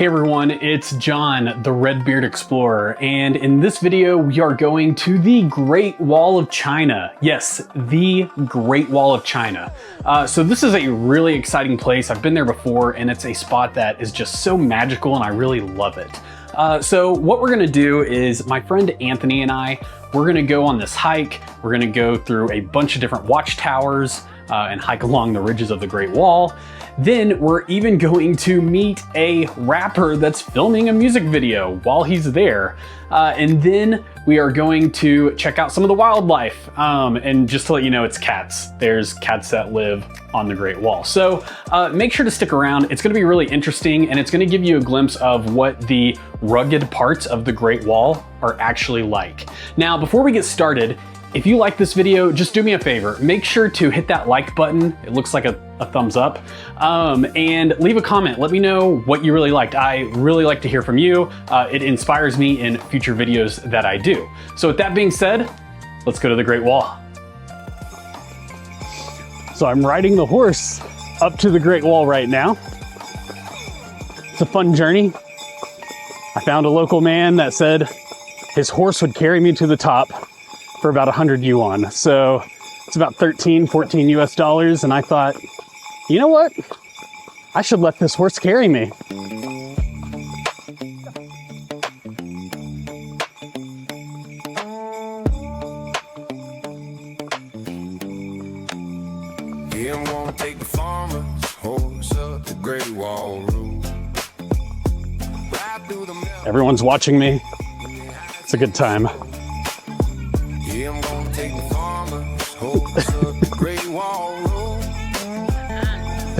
Hey everyone, it's John, the Red-Beard Explorer, and in this video we are going to the Great Wall of China. Yes, the Great Wall of China. So this is a really exciting place. I've been there before and it's a spot that is just so magical and I really love it. So what we're gonna do is my friend Anthony and I, we're gonna go on this hike. We're gonna go through a bunch of different watchtowers and hike along the ridges of the Great Wall. Then we're even going to meet a rapper that's filming a music video while he's there. And then we are going to check out some of the wildlife. And just to let you know, it's cats. There's cats that live on the Great Wall. So make sure to stick around. It's gonna be really interesting and it's gonna give you a glimpse of what the rugged parts of the Great Wall are actually like. Now, before we get started, if you like this video, just do me a favor. Make sure to hit that like button. It looks like a thumbs up. And leave a comment. Let me know what you really liked. I really like to hear from you. It inspires me in future videos that I do. So with that being said, let's go to the Great Wall. So I'm riding the horse up to the Great Wall right now. It's a fun journey. I found a local man that said his horse would carry me to the top for about 100 yuan. So it's about 13, 14 US dollars. And I thought, you know what? I should let this horse carry me. Yeah, I'm gonna take the farmer's horse up the Great Wall Road. Ride through the mountains. Everyone's watching me. It's a good time. Yeah, I'm gonna take the farmer's horse up the Great Wall Road.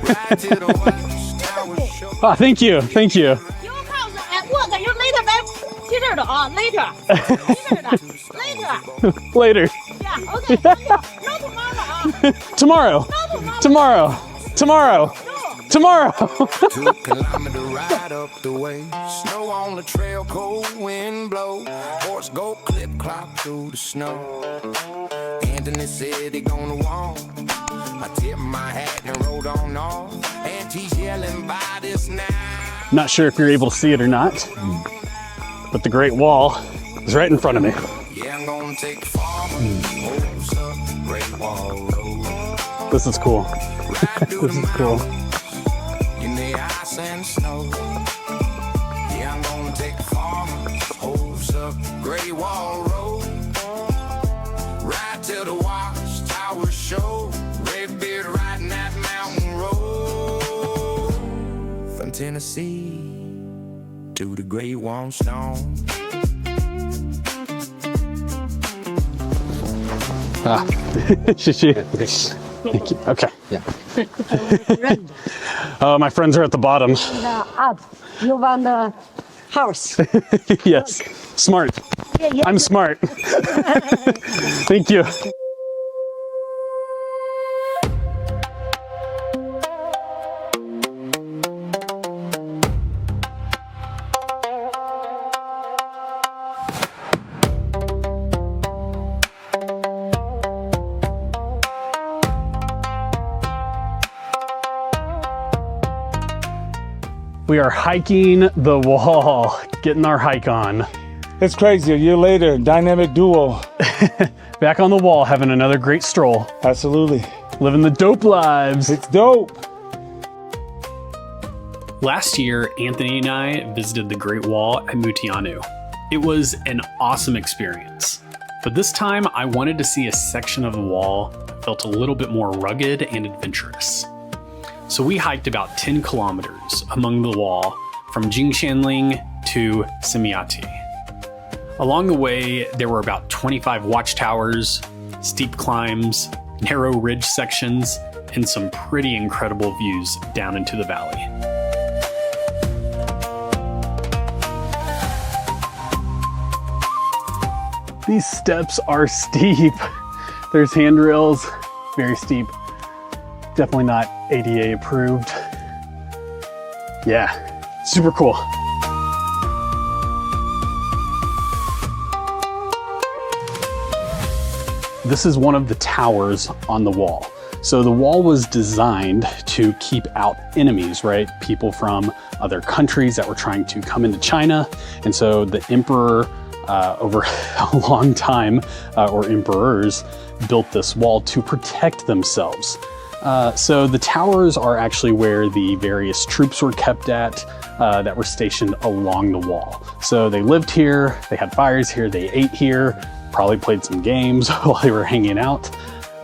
Ride to the watchtowers show. Oh, thank you. Thank you. You come at work, you later, later. Later. Yeah, okay. No tomorrow. Tomorrow. Tomorrow. Tomorrow. 2 kilometer ride up the way. Snow on the trail, cold wind blow. Horse go clip clop through the snow. Anthony said he gonna walk. I tipped my hat and rode on off. Auntie's yelling by this now. Not sure if you're able to see it or not, but the Great Wall is right in front of me. Yeah, I'm gonna take the farmer's horse up the Great Wall Road. This is cool. Ride through This the is cool. mountains in the ice and snow. Yeah, I'm gonna take the farmer's horse up the Great Wall Road. Ride till the watchtower show. Red-beard riding that mountain road. From Tennessee to the Great Wall Stone. Thank you. Okay. Yeah. My friends are at the bottom. Up. You want the house. Yes. Smart. Yeah. I'm smart. Thank you. We are hiking the wall, getting our hike on. It's crazy, a year later, dynamic duo. Back on the wall, having another great stroll. Absolutely. Living the dope lives. It's dope. Last year, Anthony and I visited the Great Wall at Mutianu. It was an awesome experience. But this time, I wanted to see a section of the wall that felt a little bit more rugged and adventurous. So we hiked about 10 kilometers along the wall from Jinshanling to Simatai. Along the way, there were about 25 watchtowers, steep climbs, narrow ridge sections, and some pretty incredible views down into the valley. These steps are steep. There's handrails, very steep. Definitely not ADA approved. Yeah, super cool. This is one of the towers on the wall. So the wall was designed to keep out enemies, right? People from other countries that were trying to come into China. And so the emperor, over a long time, or emperors, built this wall to protect themselves. So the towers are actually where the various troops were kept at that were stationed along the wall. So they lived here, they had fires here, they ate here, probably played some games while they were hanging out.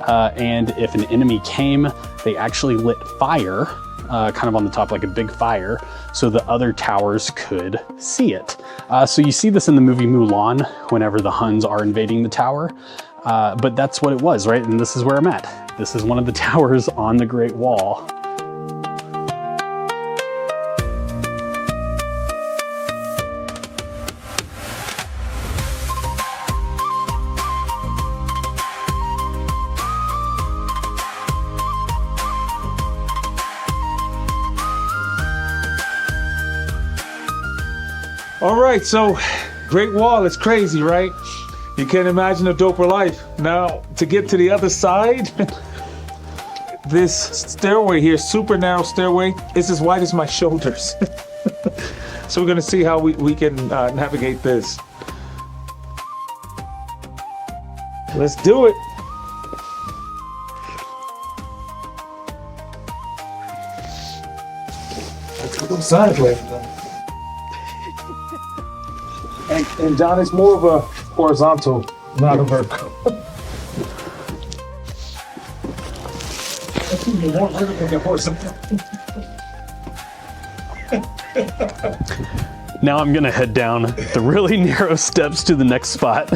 And if an enemy came, they actually lit fire, kind of on the top, like a big fire, so the other towers could see it. So you see this in the movie Mulan, whenever the Huns are invading the tower. But that's what it was, right? And this is where I'm at. This is one of the towers on the Great Wall. All right, so Great Wall, it's crazy, right? You can't imagine a doper life. Now, to get to the other side, this stairway here, super narrow stairway, is as wide as my shoulders. So we're gonna see how we can navigate this. Let's do it. Let's go sideways. And John is more of a horizontal, not a vertical. More vertical than horizontal. Now I'm gonna head down the really narrow steps to the next spot.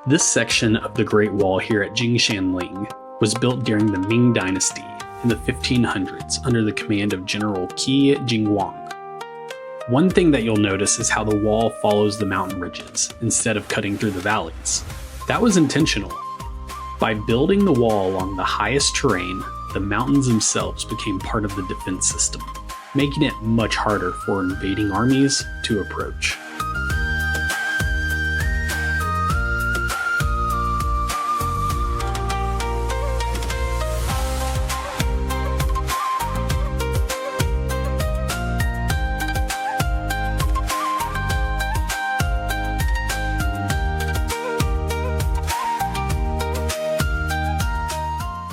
This section of the Great Wall here at Jinshanling was built during the Ming Dynasty in the 1500s under the command of General Qi Jingwang. One thing that you'll notice is how the wall follows the mountain ridges instead of cutting through the valleys. That was intentional. By building the wall along the highest terrain, the mountains themselves became part of the defense system, making it much harder for invading armies to approach.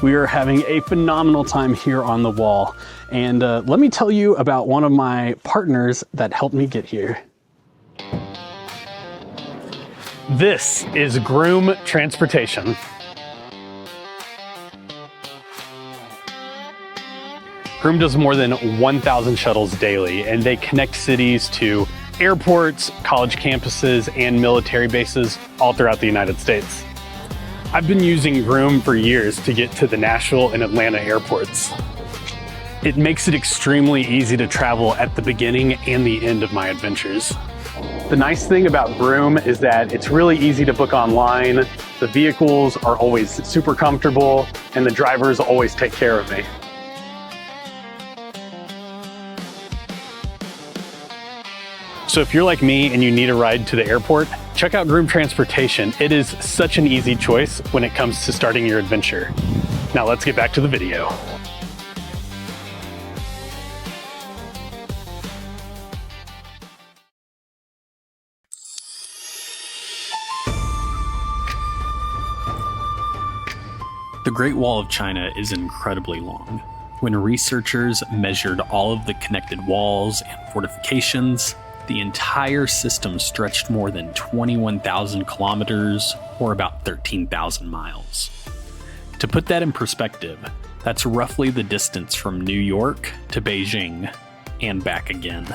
We are having a phenomenal time here on the wall. And let me tell you about one of my partners that helped me get here. This is Groome Transportation. Groome does more than 1,000 shuttles daily, and they connect cities to airports, college campuses, and military bases all throughout the United States. I've been using Groome for years to get to the Nashville and Atlanta airports. It makes it extremely easy to travel at the beginning and the end of my adventures. The nice thing about Groome is that it's really easy to book online, the vehicles are always super comfortable, and the drivers always take care of me. So if you're like me and you need a ride to the airport, check out Groome Transportation. It is such an easy choice when it comes to starting your adventure. Now let's get back to the video. The Great Wall of China is incredibly long. When researchers measured all of the connected walls and fortifications, the entire system stretched more than 21,000 kilometers, or about 13,000 miles. To put that in perspective, that's roughly the distance from New York to Beijing, and back again.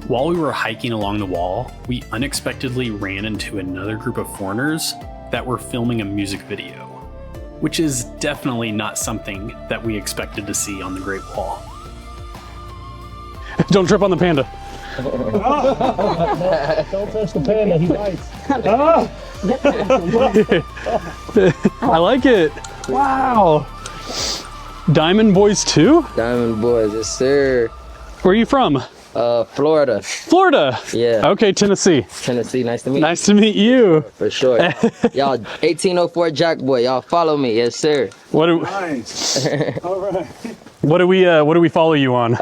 While we were hiking along the wall, we unexpectedly ran into another group of foreigners that were filming a music video, which is definitely not something that we expected to see on the Great Wall. Don't trip on the panda. Don't touch the panda, he bites. I like it. Wow. Diamond Boys too? Diamond Boys, yes sir. Where are you from? Florida. Florida. Yeah. Okay, Tennessee. Tennessee, nice to meet you. Nice to meet you. For sure. Y'all, 1804 Jackboy, y'all follow me, yes sir. What do, Nice. All right. what do we follow you on?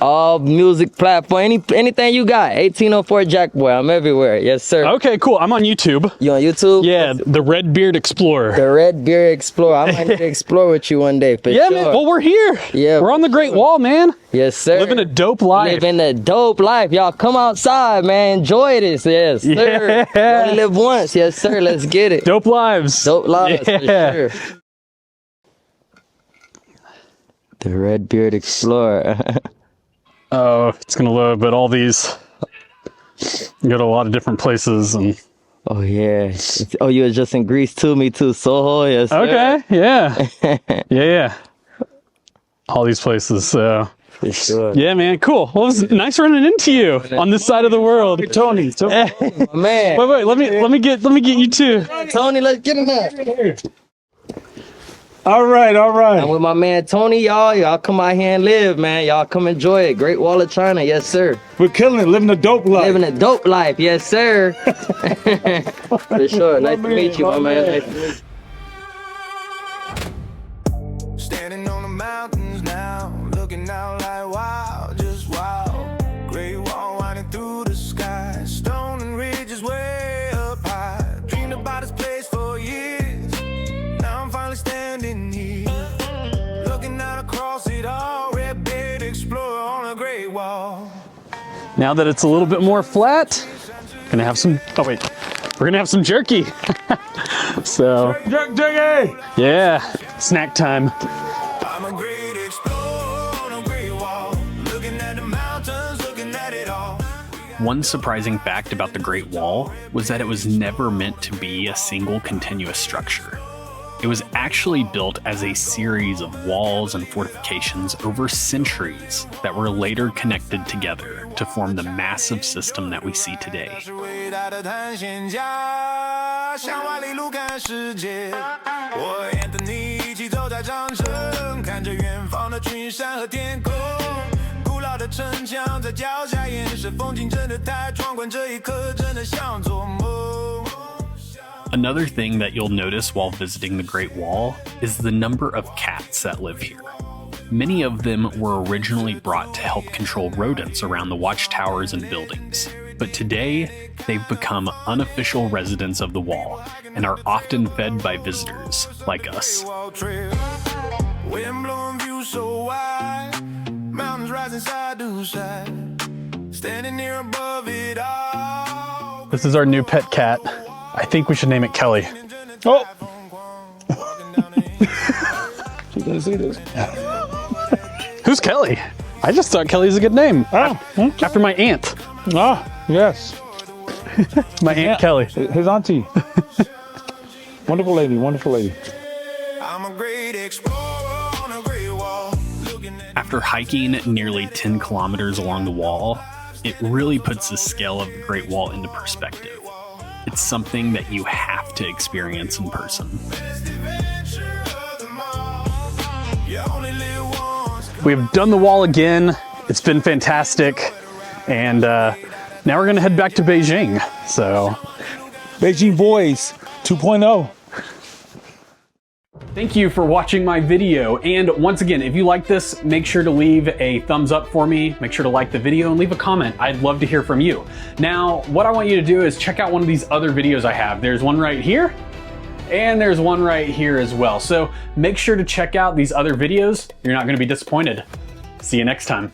All music platform, anything you got. 1804 Jackboy, I'm everywhere, yes sir. Okay, cool. I'm on YouTube. You on YouTube? Yeah, the Red Beard Explorer. The Red Beard Explorer. I might need to explore with you one day, for Yeah, sure. man. Well, we're here. Yeah, We're on the Great Wall, man. Yes sir. Living a dope life. Living a dope life. Y'all come outside, man. Enjoy this, yes sir. Yeah. You only live once, yes sir. Let's get it. Dope lives. Dope lives, Yeah. for sure. The Red Beard Explorer. Oh, it's gonna load, but all these go to a lot of different places and. Oh yeah. Oh, you were just in Greece too. Me too. Soho, yes sir. Okay. Yeah. Yeah. All these places. So. For sure. Yeah, man. Cool. Well, it was nice running into you on this side of the world. Tony. My man. Wait. Let me get you too. Tony, let's get him there. All right. I'm with my man Tony, y'all. Y'all come out here and live, man. Y'all come enjoy it. Great Wall of China, yes sir. We're killing it, living a dope life. Living a dope life, yes sir. For sure. Nice to meet you, my man. Nice to meet you. Standing on the mountains now, looking out like wow, just wow. Great wall winding through the sky, stone and ridges way up high. Dreamed about this place for years. Now I'm finally standing here, looking out across it all. Red Beard Explorer on a Great Wall. Now that it's a little bit more flat, gonna have some. Oh wait, we're gonna have some jerky. So Jerky! yeah, snack time. I'm a great explorer on a Great Wall, looking at the mountains, looking at it all. One surprising fact about the Great Wall was that it was never meant to be a single continuous structure. It was actually built as a series of walls and fortifications over centuries that were later connected together to form the massive system that we see today. 是伟大的探险家，向外里路看世界。我和 Anthony 一起走在长城，看着远方的群山和天空。古老的城墙在脚下延伸，风景真的太壮观，这一刻真的像做梦。 Another thing that you'll notice while visiting the Great Wall is the number of cats that live here. Many of them were originally brought to help control rodents around the watchtowers and buildings, but today they've become unofficial residents of the wall and are often fed by visitors like us. Wind blowing view so wide, mountains rising side to side, standing near above it all. This is our new pet cat. I think we should name it Kelly. Oh! She's gonna see this. Who's Kelly? I just thought Kelly's a good name. Oh, okay. After my aunt. Ah, yes. My Aunt Kelly. His auntie. Wonderful lady, wonderful lady. I'm a great explorer on a Great Wall, looking at After hiking nearly 10 kilometers along the wall, it really puts the scale of the Great Wall into perspective. It's something that you have to experience in person. adventure of them all. You only live once. We've done the wall again. It's been fantastic. And now we're gonna head back to Beijing. So Beijing Boys 2.0. thank you for watching my video. And once again, if you like this, make sure to leave a thumbs up for me. Make sure to like the video and leave a comment. I'd love to hear from you. Now, what I want you to do is check out one of these other videos I have. There's one right here, and there's one right here as well. So make sure to check out these other videos. You're not gonna be disappointed. See you next time.